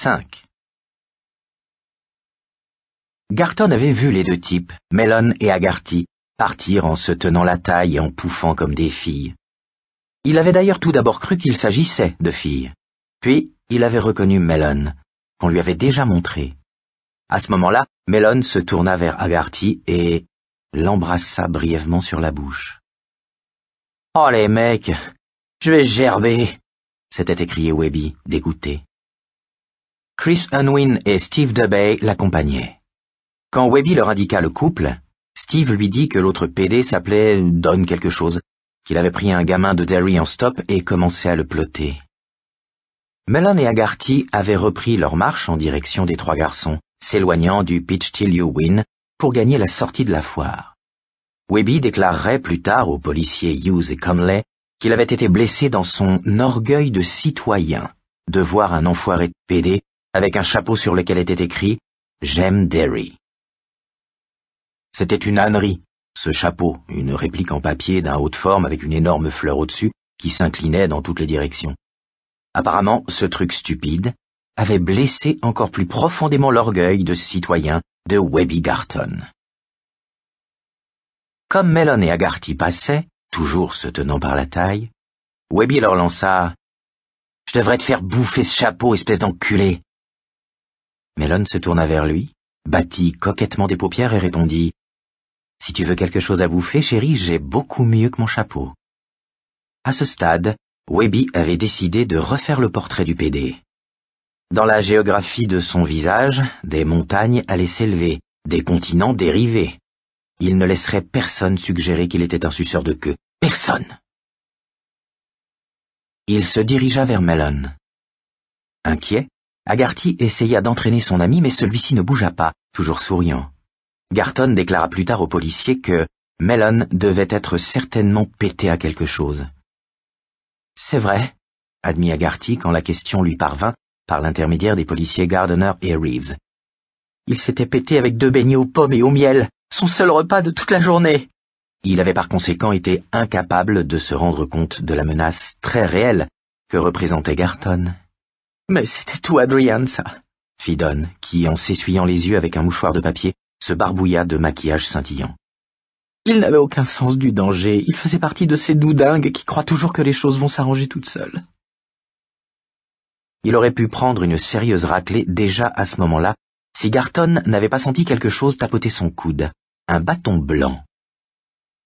5. Garton avait vu les deux types, Mellon et Haggerty, partir en se tenant la taille et en pouffant comme des filles. Il avait d'ailleurs tout d'abord cru qu'il s'agissait de filles. Puis, il avait reconnu Mellon, qu'on lui avait déjà montré. À ce moment-là, Mellon se tourna vers Haggerty et l'embrassa brièvement sur la bouche. « Oh les mecs, je vais gerber !» s'était écrié Webby, dégoûté. Chris Unwin et Steve Dubay l'accompagnaient. Quand Webby leur indiqua le couple, Steve lui dit que l'autre PD s'appelait Don quelque chose, qu'il avait pris un gamin de Derry en stop et commençait à le plotter. Mellon et Haggerty avaient repris leur marche en direction des trois garçons, s'éloignant du Pitch Till You Win pour gagner la sortie de la foire. Webby déclarerait plus tard aux policiers Hughes et Conley qu'il avait été blessé dans son orgueil de citoyen de voir un enfoiré de PD avec un chapeau sur lequel était écrit « J'aime Derry ». C'était une ânerie, ce chapeau, une réplique en papier d'un haut de forme avec une énorme fleur au-dessus qui s'inclinait dans toutes les directions. Apparemment, ce truc stupide avait blessé encore plus profondément l'orgueil de citoyen de Webby Garton. Comme Mellon et Haggerty passaient, toujours se tenant par la taille, Webby leur lança « Je devrais te faire bouffer ce chapeau, espèce d'enculé !» Mellon se tourna vers lui, battit coquettement des paupières et répondit « Si tu veux quelque chose à bouffer, chérie, j'ai beaucoup mieux que mon chapeau. » À ce stade, Webby avait décidé de refaire le portrait du PD. Dans la géographie de son visage, des montagnes allaient s'élever, des continents dériver. Il ne laisserait personne suggérer qu'il était un suceur de queue. Personne! Il se dirigea vers Mellon. Inquiet, Haggerty essaya d'entraîner son ami, mais celui-ci ne bougea pas, toujours souriant. Garton déclara plus tard aux policiers que Mellon devait être certainement pété à quelque chose. « C'est vrai », admit Haggerty quand la question lui parvint par l'intermédiaire des policiers Gardner et Reeves. « Il s'était pété avec 2 beignets aux pommes et au miel, son seul repas de toute la journée. » Il avait par conséquent été incapable de se rendre compte de la menace très réelle que représentait Garton. « Mais c'était tout Adrian, ça !» fit Don, qui, en s'essuyant les yeux avec un mouchoir de papier, se barbouilla de maquillage scintillant. « Il n'avait aucun sens du danger, il faisait partie de ces doudingues qui croient toujours que les choses vont s'arranger toutes seules. » Il aurait pu prendre une sérieuse raclée déjà à ce moment-là, si Garton n'avait pas senti quelque chose tapoter son coude, un bâton blanc.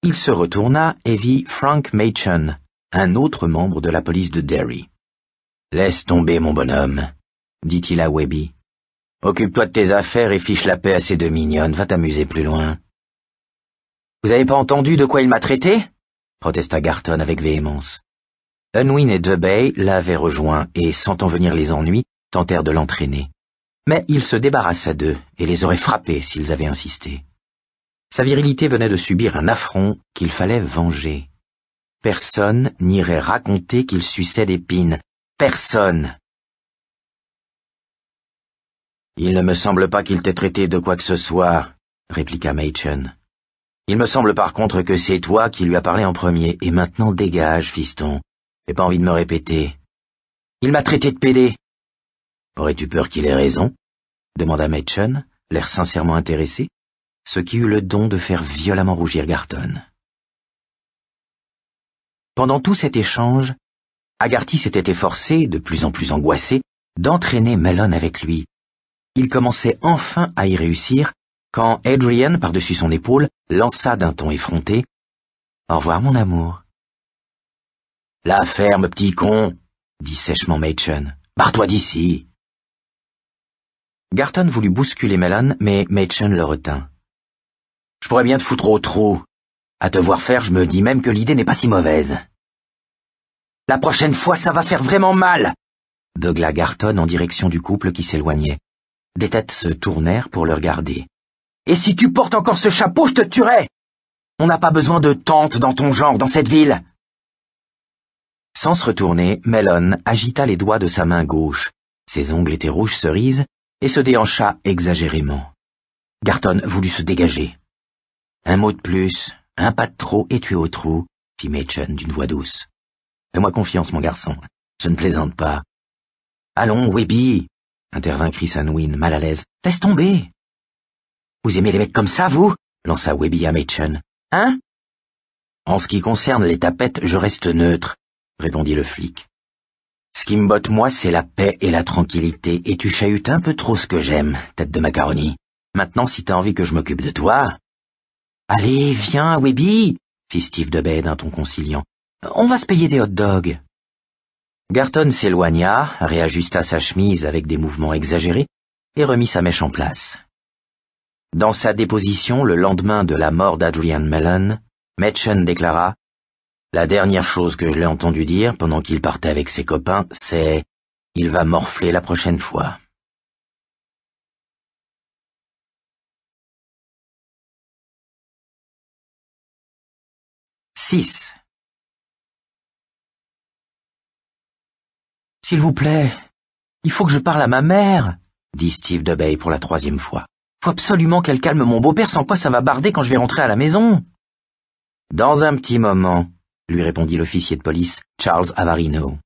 Il se retourna et vit Frank Machen, un autre membre de la police de Derry. « Laisse tomber, mon bonhomme, » dit-il à Webby. « Occupe-toi de tes affaires et fiche la paix à ces deux mignonnes, va t'amuser plus loin. »« Vous avez pas entendu de quoi il m'a traité ?» protesta Garton avec véhémence. Unwin et Dubay l'avaient rejoint et, sentant venir les ennuis, tentèrent de l'entraîner. Mais il se débarrassa d'eux et les aurait frappés s'ils avaient insisté. Sa virilité venait de subir un affront qu'il fallait venger. Personne n'irait raconter qu'il suçait des pines. Personne. « Il ne me semble pas qu'il t'ait traité de quoi que ce soit, » répliqua Machen. « Il me semble par contre que c'est toi qui lui as parlé en premier, et maintenant dégage, fiston. J'ai pas envie de me répéter. Il m'a traité de pédé. »« Aurais-tu peur qu'il ait raison ?» demanda Machen, l'air sincèrement intéressé, ce qui eut le don de faire violemment rougir Garton. Pendant tout cet échange, Haggerty s'était efforcé, de plus en plus angoissé, d'entraîner Mellon avec lui. Il commençait enfin à y réussir, quand Adrian, par-dessus son épaule, lança d'un ton effronté « Au revoir, mon amour. »« La ferme, petit con !» dit sèchement Machen. « Barre-toi d'ici !» Garton voulut bousculer Mellon, mais Machen le retint. « Je pourrais bien te foutre au trou. À te voir faire, je me dis même que l'idée n'est pas si mauvaise. »« La prochaine fois, ça va faire vraiment mal !» beugla Garton en direction du couple qui s'éloignait. Des têtes se tournèrent pour le regarder. « Et si tu portes encore ce chapeau, je te tuerai! On n'a pas besoin de tantes dans ton genre, dans cette ville !» Sans se retourner, Mellon agita les doigts de sa main gauche. Ses ongles étaient rouges cerises et se déhancha exagérément. Garton voulut se dégager. « Un mot de plus, un pas de trop et tu es au trou, » fit Machen d'une voix douce. « Fais-moi confiance, mon garçon, je ne plaisante pas. »« Allons, Webby, intervint Chris Unwin, mal à l'aise. Laisse tomber. Vous aimez les mecs comme ça, vous? Lança Webby à Machen. Hein? En ce qui concerne les tapettes, je reste neutre, répondit le flic. Ce qui me botte, moi, c'est la paix et la tranquillité, et tu chahutes un peu trop ce que j'aime, tête de macaroni. Maintenant, si t'as envie que je m'occupe de toi... Allez, viens, Webby, fit Steve DeBay d'un ton conciliant. On va se payer des hot dogs. Garton s'éloigna, réajusta sa chemise avec des mouvements exagérés et remit sa mèche en place. Dans sa déposition le lendemain de la mort d'Adrian Mellon, Machen déclara « La dernière chose que je l'ai entendu dire pendant qu'il partait avec ses copains, c'est « Il va morfler la prochaine fois ». « 6. S'il vous plaît, il faut que je parle à ma mère, dit Steve DeBay pour la 3e fois. Faut absolument qu'elle calme mon beau-père, sans quoi ça va barder quand je vais rentrer à la maison. Dans un petit moment, lui répondit l'officier de police, Charles Avarino.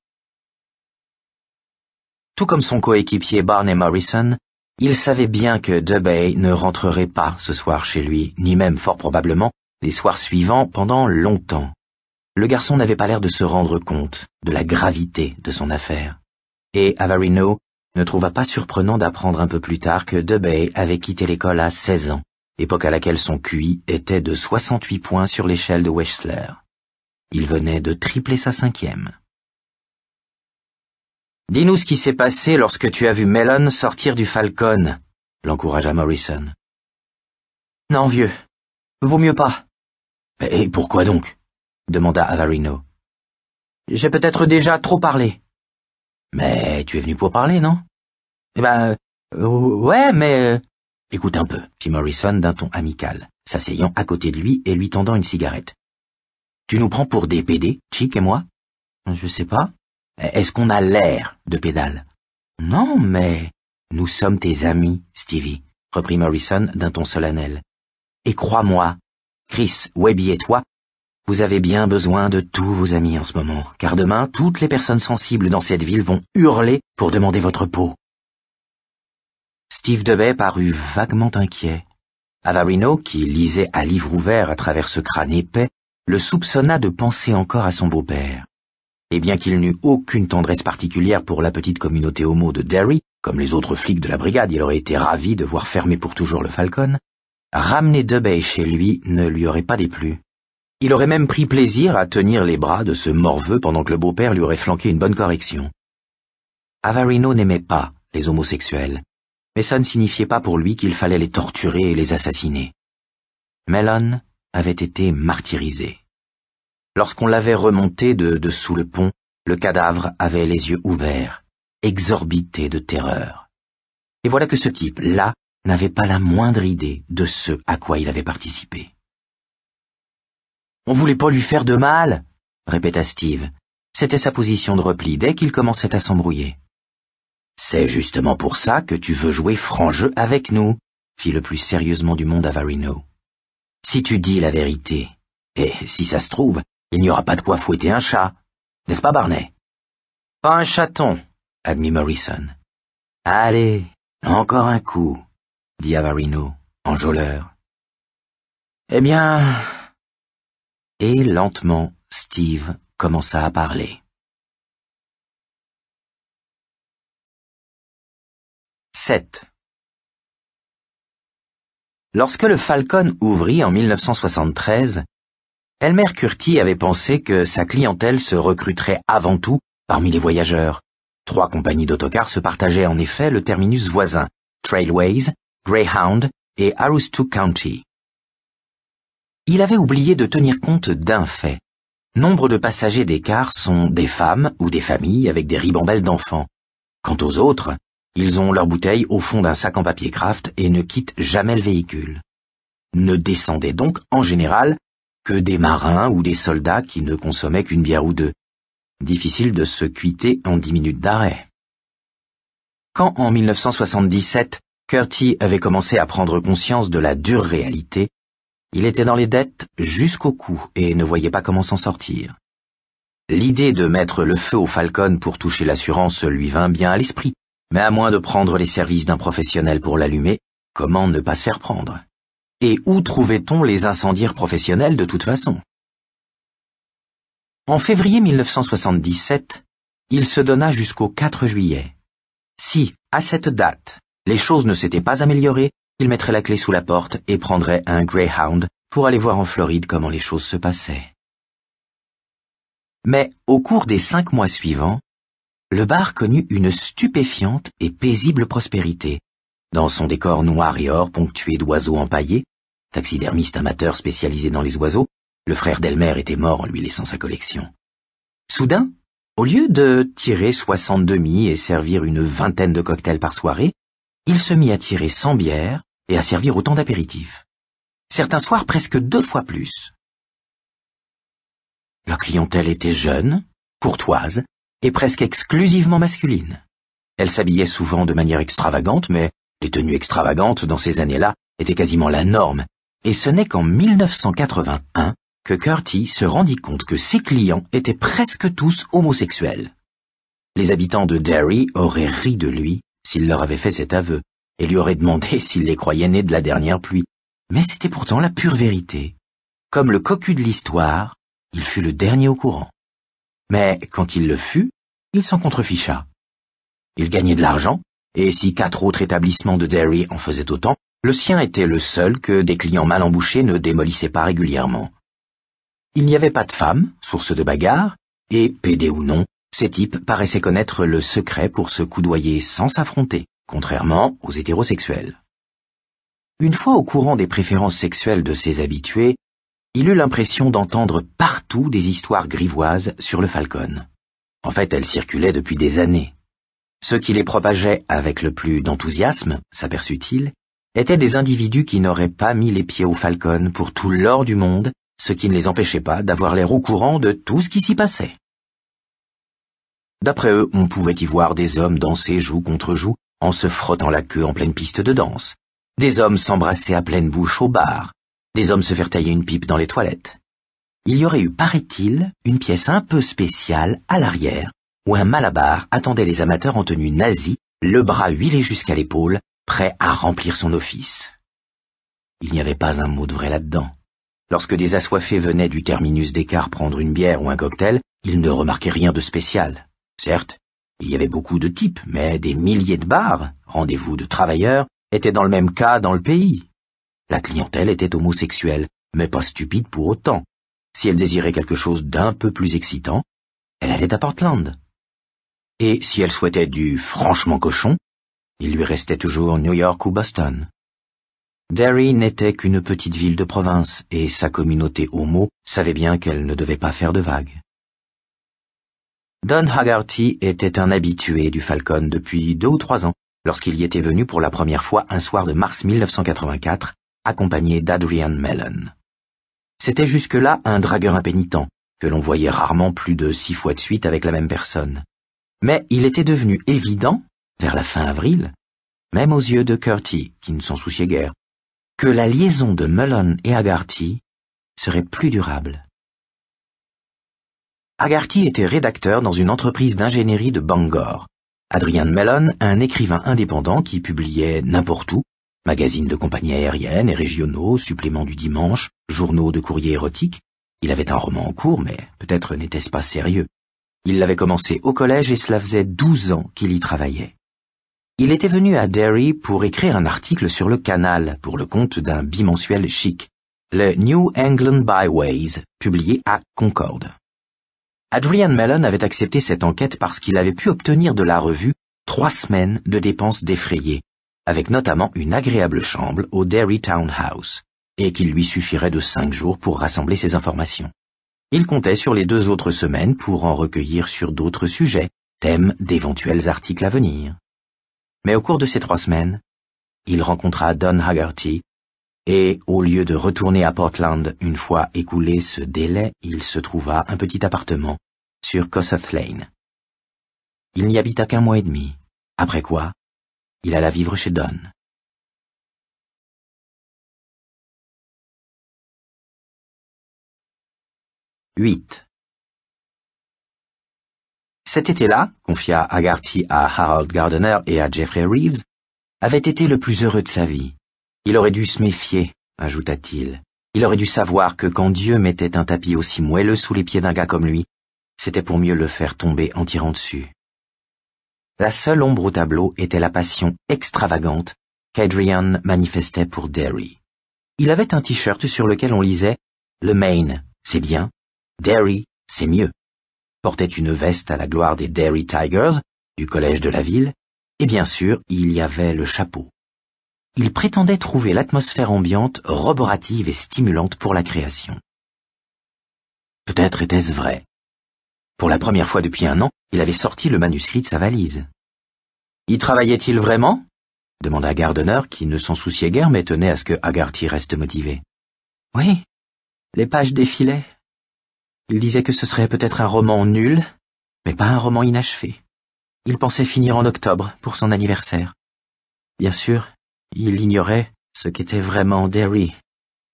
Tout comme son coéquipier Barney Morrison, il savait bien que DeBay ne rentrerait pas ce soir chez lui, ni même fort probablement les soirs suivants pendant longtemps. Le garçon n'avait pas l'air de se rendre compte de la gravité de son affaire. Et Avarino ne trouva pas surprenant d'apprendre un peu plus tard que DeBay avait quitté l'école à 16 ans, époque à laquelle son QI était de 68 points sur l'échelle de Wechsler. Il venait de tripler sa 5e. « Dis-nous ce qui s'est passé lorsque tu as vu Mellon sortir du Falcon, » l'encouragea Morrison. « Non, vieux, vaut mieux pas. »« Et pourquoi donc ?» demanda Avarino. « J'ai peut-être déjà trop parlé. »« Mais tu es venu pour parler, non ?»« Eh ben, ouais, mais... » « Écoute un peu, » fit Morrison d'un ton amical, s'asseyant à côté de lui et lui tendant une cigarette. « Tu nous prends pour des pédés, Chick et moi ?»« Je sais pas. Est-ce qu'on a l'air de pédales ?»« Non, mais... »« Nous sommes tes amis, Stevie, » reprit Morrison d'un ton solennel. « Et crois-moi, Chris, Webby et toi, vous avez bien besoin de tous vos amis en ce moment, car demain, toutes les personnes sensibles dans cette ville vont hurler pour demander votre peau. » Steve DeBay parut vaguement inquiet. Avarino, qui lisait à livre ouvert à travers ce crâne épais, le soupçonna de penser encore à son beau-père. Et bien qu'il n'eût aucune tendresse particulière pour la petite communauté homo de Derry, comme les autres flics de la brigade, il aurait été ravi de voir fermer pour toujours le Falcon, ramener DeBay chez lui ne lui aurait pas déplu. Il aurait même pris plaisir à tenir les bras de ce morveux pendant que le beau-père lui aurait flanqué une bonne correction. Avarino n'aimait pas les homosexuels, mais ça ne signifiait pas pour lui qu'il fallait les torturer et les assassiner. Mellon avait été martyrisé. Lorsqu'on l'avait remonté de sous le pont, le cadavre avait les yeux ouverts, exorbités de terreur. Et voilà que ce type-là n'avait pas la moindre idée de ce à quoi il avait participé. « On voulait pas lui faire de mal, » répéta Steve. C'était sa position de repli dès qu'il commençait à s'embrouiller. « C'est justement pour ça que tu veux jouer franc jeu avec nous, » fit le plus sérieusement du monde Avarino. « Si tu dis la vérité, et si ça se trouve, il n'y aura pas de quoi fouetter un chat, n'est-ce pas, Barney? »« Pas un chaton, » admit Morrison. « Allez, encore un coup, » dit Avarino, enjôleur. « Eh bien... » Et lentement, Steve commença à parler. 7. Lorsque le Falcon ouvrit en 1973, Elmer Curti avait pensé que sa clientèle se recruterait avant tout parmi les voyageurs. 3 compagnies d'autocars se partageaient en effet le terminus voisin, Trailways, Greyhound et Aroostook County. Il avait oublié de tenir compte d'un fait. Nombre de passagers des cars sont des femmes ou des familles avec des ribambelles d'enfants. Quant aux autres, ils ont leurs bouteilles au fond d'un sac en papier craft et ne quittent jamais le véhicule. Ne descendaient donc, en général, que des marins ou des soldats qui ne consommaient qu'une bière ou deux. Difficile de se cuiter en 10 minutes d'arrêt. Quand, en 1977, Curti avait commencé à prendre conscience de la dure réalité, il était dans les dettes jusqu'au cou et ne voyait pas comment s'en sortir. L'idée de mettre le feu au Falcon pour toucher l'assurance lui vint bien à l'esprit, Mais à moins de prendre les services d'un professionnel pour l'allumer, comment ne pas se faire prendre? Et où trouvait-on les incendiaires professionnels de toute façon? En février 1977, il se donna jusqu'au 4 juillet. Si, à cette date, les choses ne s'étaient pas améliorées, il mettrait la clé sous la porte et prendrait un Greyhound pour aller voir en Floride comment les choses se passaient. Mais au cours des 5 mois suivants, le bar connut une stupéfiante et paisible prospérité. Dans son décor noir et or ponctué d'oiseaux empaillés, taxidermiste amateur spécialisé dans les oiseaux, le frère d'Elmer était mort en lui laissant sa collection. Soudain, au lieu de tirer 60 demi et servir une vingtaine de cocktails par soirée, il se mit à tirer 100 bières et à servir autant d'apéritifs. Certains soirs presque 2 fois plus. La clientèle était jeune, courtoise et presque exclusivement masculine. Elle s'habillait souvent de manière extravagante, mais les tenues extravagantes dans ces années-là étaient quasiment la norme, et ce n'est qu'en 1981 que Curti se rendit compte que ses clients étaient presque tous homosexuels. Les habitants de Derry auraient ri de lui s'il leur avait fait cet aveu, et lui auraient demandé s'il les croyait nés de la dernière pluie. Mais c'était pourtant la pure vérité. Comme le cocu de l'histoire, il fut le dernier au courant. Mais quand il le fut, il s'en contreficha. Il gagnait de l'argent, et si 4 autres établissements de Derry en faisaient autant, le sien était le seul que des clients mal embouchés ne démolissaient pas régulièrement. Il n'y avait pas de femmes, source de bagarres, et, pédés ou non, ces types paraissaient connaître le secret pour se coudoyer sans s'affronter, contrairement aux hétérosexuels. Une fois au courant des préférences sexuelles de ses habitués, il eut l'impression d'entendre partout des histoires grivoises sur le Falcon. En fait, elles circulaient depuis des années. Ceux qui les propageaient avec le plus d'enthousiasme, s'aperçut-il, étaient des individus qui n'auraient pas mis les pieds au Falcon pour tout l'or du monde, ce qui ne les empêchait pas d'avoir l'air au courant de tout ce qui s'y passait. D'après eux, on pouvait y voir des hommes danser joue contre joue en se frottant la queue en pleine piste de danse, des hommes s'embrasser à pleine bouche au bar, des hommes se faire tailler une pipe dans les toilettes. Il y aurait eu, paraît-il, une pièce un peu spéciale à l'arrière, où un malabar attendait les amateurs en tenue nazie, le bras huilé jusqu'à l'épaule, prêt à remplir son office. Il n'y avait pas un mot de vrai là-dedans. Lorsque des assoiffés venaient du terminus d'écart prendre une bière ou un cocktail, ils ne remarquaient rien de spécial. Certes, il y avait beaucoup de types, mais des milliers de bars, rendez-vous de travailleurs, étaient dans le même cas dans le pays. La clientèle était homosexuelle, mais pas stupide pour autant. Si elle désirait quelque chose d'un peu plus excitant, elle allait à Portland. Et si elle souhaitait du franchement cochon, il lui restait toujours New York ou Boston. Derry n'était qu'une petite ville de province, et sa communauté homo savait bien qu'elle ne devait pas faire de vagues. Don Haggerty était un habitué du Falcon depuis 2 ou 3 ans, lorsqu'il y était venu pour la première fois un soir de mars 1984, accompagné d'Adrian Mellon. C'était jusque-là un dragueur impénitent, que l'on voyait rarement plus de 6 fois de suite avec la même personne. Mais il était devenu évident, vers la fin avril, même aux yeux de Curti, qui ne s'en souciait guère, que la liaison de Mellon et Haggerty serait plus durable. Haggerty était rédacteur dans une entreprise d'ingénierie de Bangor. Adrian Mellon, un écrivain indépendant qui publiait n'importe où, magazines de compagnies aériennes et régionaux, suppléments du dimanche, journaux de courrier érotique. Il avait un roman en cours, mais peut-être n'était-ce pas sérieux. Il l'avait commencé au collège et cela faisait 12 ans qu'il y travaillait. Il était venu à Derry pour écrire un article sur le canal pour le compte d'un bimensuel chic, le New England Byways, publié à Concorde. Adrian Mellon avait accepté cette enquête parce qu'il avait pu obtenir de la revue 3 semaines de dépenses défrayées, avec notamment une agréable chambre au Derry Townhouse, et qu'il lui suffirait de 5 jours pour rassembler ses informations. Il comptait sur les 2 autres semaines pour en recueillir sur d'autres sujets, thèmes d'éventuels articles à venir. Mais au cours de ces 3 semaines, il rencontra Don Haggerty, et au lieu de retourner à Portland une fois écoulé ce délai, il se trouva un petit appartement sur Kossuth Lane. Il n'y habita qu'1 mois et demi, après quoi, il alla vivre chez Don. « 8. Cet été-là, confia Haggerty à Harold Gardner et à Jeffrey Reeves, avait été le plus heureux de sa vie. Il aurait dû se méfier, ajouta-t-il. Il aurait dû savoir que quand Dieu mettait un tapis aussi moelleux sous les pieds d'un gars comme lui, c'était pour mieux le faire tomber en tirant dessus. La seule ombre au tableau était la passion extravagante qu'Adrian manifestait pour Derry. Il avait un t-shirt sur lequel on lisait « Le Maine, c'est bien, Derry, c'est mieux ». Portait une veste à la gloire des Derry Tigers, du collège de la ville, et bien sûr, il y avait le chapeau. Il prétendait trouver l'atmosphère ambiante roborative et stimulante pour la création. Peut-être était-ce vrai. Pour la première fois depuis 1 an, il avait sorti le manuscrit de sa valise. « Y travaillait-il vraiment ?» demanda Gardner, qui ne s'en souciait guère, mais tenait à ce que Haggerty reste motivé. « Oui, les pages défilaient. Il disait que ce serait peut-être un roman nul, mais pas un roman inachevé. Il pensait finir en octobre, pour son anniversaire. Bien sûr, il ignorait ce qu'était vraiment Derry.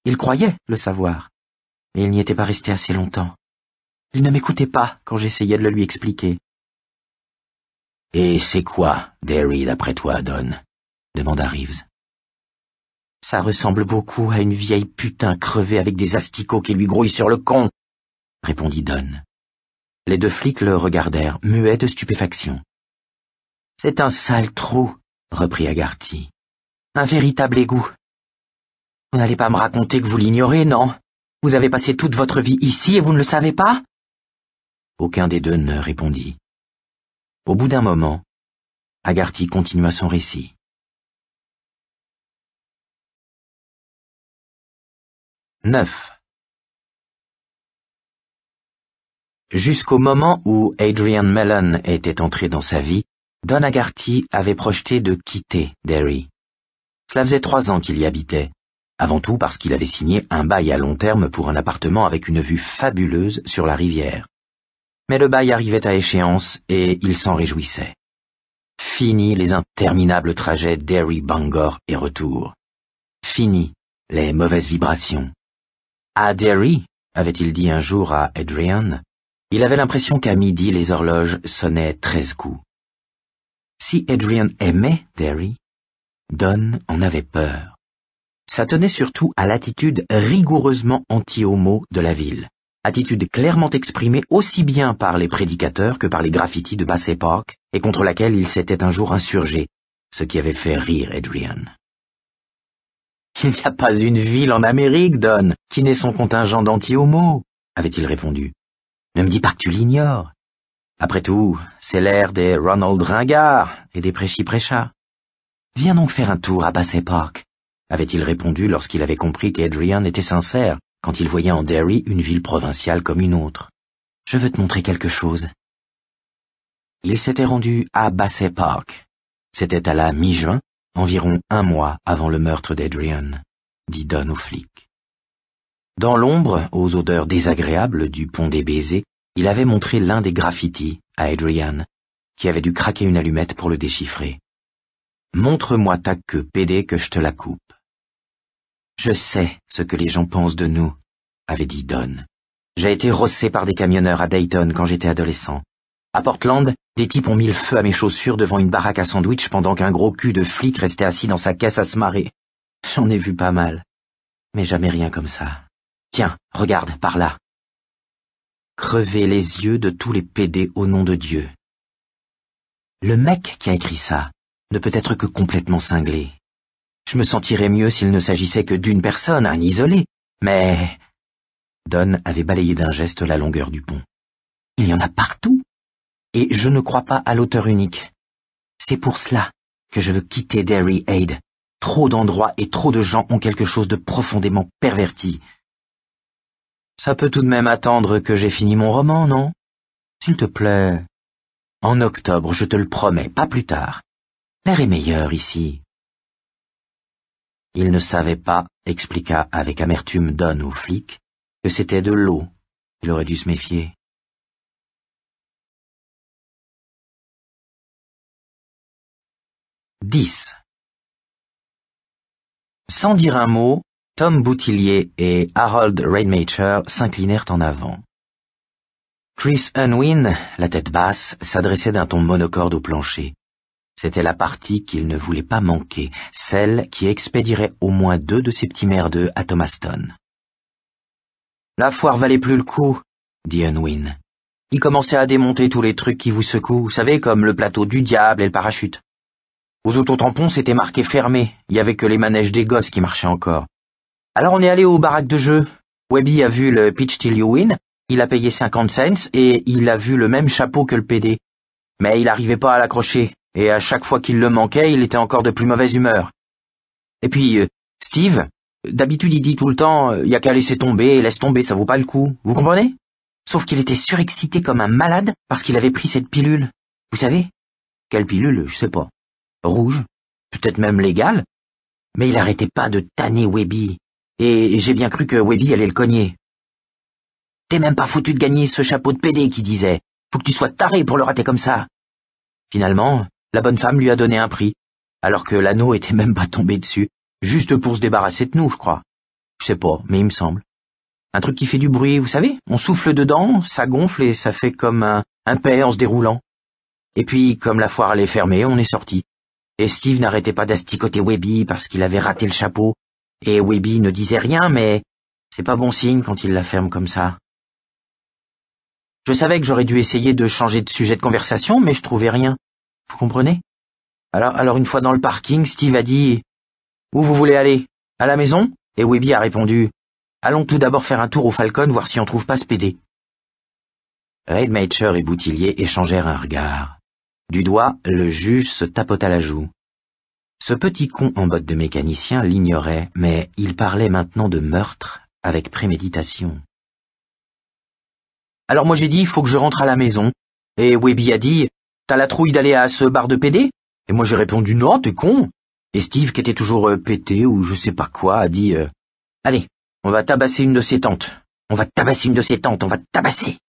Il croyait le savoir, mais il n'y était pas resté assez longtemps. Il ne m'écoutait pas quand j'essayais de le lui expliquer. « Et c'est quoi, Derry, d'après toi, Don ?» demanda Reeves. « Ça ressemble beaucoup à une vieille putain crevée avec des asticots qui lui grouillent sur le con, » répondit Don. Les 2 flics le regardèrent, muets de stupéfaction. « C'est un sale trou, » reprit Haggerty. « Un véritable égout. Vous n'allez pas me raconter que vous l'ignorez, non? Vous avez passé toute votre vie ici et vous ne le savez pas ?» Aucun des 2 ne répondit. Au bout d'un moment, Haggerty continua son récit. « 9. Jusqu'au moment où Adrian Mellon était entré dans sa vie, Don Haggerty avait projeté de quitter Derry. Cela faisait 3 ans qu'il y habitait, avant tout parce qu'il avait signé un bail à long terme pour un appartement avec une vue fabuleuse sur la rivière. Mais le bail arrivait à échéance et il s'en réjouissait. Fini les interminables trajets Derry-Bangor et retour. Fini les mauvaises vibrations. À Derry, avait-il dit un jour à Adrian, il avait l'impression qu'à midi les horloges sonnaient 13 coups. Si Adrian aimait Derry, Don en avait peur. Ça tenait surtout à l'attitude rigoureusement anti-homo de la ville. Attitude clairement exprimée aussi bien par les prédicateurs que par les graffitis de Bassett Park et contre laquelle il s'était un jour insurgé, ce qui avait fait rire Adrian. « Il n'y a pas une ville en Amérique, Don, qui n'ait son contingent d'anti-homo, » avait-il répondu. « Ne me dis pas que tu l'ignores. Après tout, c'est l'ère des Ronald Ringard et des Prêchi-Prêcha. Viens donc faire un tour à Bassett Park, » avait-il répondu lorsqu'il avait compris qu'Adrian était sincère quand il voyait en Derry une ville provinciale comme une autre. « Je veux te montrer quelque chose. » Il s'était rendu à Bassett Park. C'était à la mi-juin, environ 1 mois avant le meurtre d'Adrian, dit Don au flic. Dans l'ombre, aux odeurs désagréables du pont des baisers, il avait montré l'un des graffitis à Adrian, qui avait dû craquer une allumette pour le déchiffrer. « Montre-moi ta queue pédée que je te la coupe. »« Je sais ce que les gens pensent de nous, » avait dit Don. « J'ai été rossé par des camionneurs à Dayton quand j'étais adolescent. À Portland, des types ont mis le feu à mes chaussures devant une baraque à sandwich pendant qu'un gros cul de flic restait assis dans sa caisse à se marrer. J'en ai vu pas mal, mais jamais rien comme ça. Tiens, regarde, par là. Crever les yeux de tous les pédés au nom de Dieu. Le mec qui a écrit ça ne peut être que complètement cinglé. Je me sentirais mieux s'il ne s'agissait que d'une personne, un isolé, mais... Don avait balayé d'un geste la longueur du pont. Il y en a partout. Et je ne crois pas à l'auteur unique. C'est pour cela que je veux quitter Derry, Aid. Trop d'endroits et trop de gens ont quelque chose de profondément perverti. Ça peut tout de même attendre que j'ai fini mon roman, non? S'il te plaît. En octobre, je te le promets, pas plus tard. L'air est meilleur ici. Il ne savait pas, expliqua avec amertume Don au flic, que c'était de l'eau. Il aurait dû se méfier. « 10. Sans dire un mot, Tom Boutillier et Harold Rademacher s'inclinèrent en avant. Chris Unwin, la tête basse, s'adressait d'un ton monocorde au plancher. C'était la partie qu'il ne voulait pas manquer, celle qui expédierait au moins 2 de ses petits merdeux à Thomaston. La foire valait plus le coup, dit Unwin. Il commençait à démonter tous les trucs qui vous secouent, vous savez, comme le plateau du diable et le parachute. Aux autotampons, c'était marqué fermé, il y avait que les manèges des gosses qui marchaient encore. Alors on est allé aux baraques de jeu. Webby a vu le Pitch Till You Win, il a payé 50 cents et il a vu le même chapeau que le PD. Mais il n'arrivait pas à l'accrocher, et à chaque fois qu'il le manquait, il était encore de plus mauvaise humeur. Et puis, Steve, d'habitude il dit tout le temps, y a qu'à laisser tomber, laisse tomber, ça vaut pas le coup, vous comprenez? Sauf qu'il était surexcité comme un malade parce qu'il avait pris cette pilule. Vous savez? Quelle pilule, je sais pas. Rouge, peut-être même légale. Mais il arrêtait pas de tanner Webby. Et j'ai bien cru que Webby allait le cogner. T'es même pas foutu de gagner ce chapeau de PD, qui disait. Faut que tu sois taré pour le rater comme ça. Finalement, la bonne femme lui a donné un prix, alors que l'anneau était même pas tombé dessus, juste pour se débarrasser de nous, je crois. Je sais pas, mais il me semble. Un truc qui fait du bruit, vous savez, on souffle dedans, ça gonfle et ça fait comme un paix en se déroulant. Et puis, comme la foire allait fermer, on est sorti. Et Steve n'arrêtait pas d'asticoter Webby parce qu'il avait raté le chapeau. Et Webby ne disait rien, mais c'est pas bon signe quand il la ferme comme ça. Je savais que j'aurais dû essayer de changer de sujet de conversation, mais je trouvais rien. Vous comprenez? Alors une fois dans le parking, Steve a dit « Où vous voulez aller? À la maison ?» Et Webby a répondu « Allons tout d'abord faire un tour au Falcon, voir si on trouve pas ce PD. » Rademacher et Boutillier échangèrent un regard. Du doigt, le juge se tapota la joue. Ce petit con en bottes de mécanicien l'ignorait, mais il parlait maintenant de meurtre avec préméditation. Alors moi j'ai dit, faut que je rentre à la maison. Et Webby a dit, t'as la trouille d'aller à ce bar de PD? Et moi j'ai répondu, non, t'es con. Et Steve, qui était toujours pété ou je sais pas quoi, a dit, allez, on va tabasser une de ces tantes. On va tabasser une de ces tantes, on va tabasser.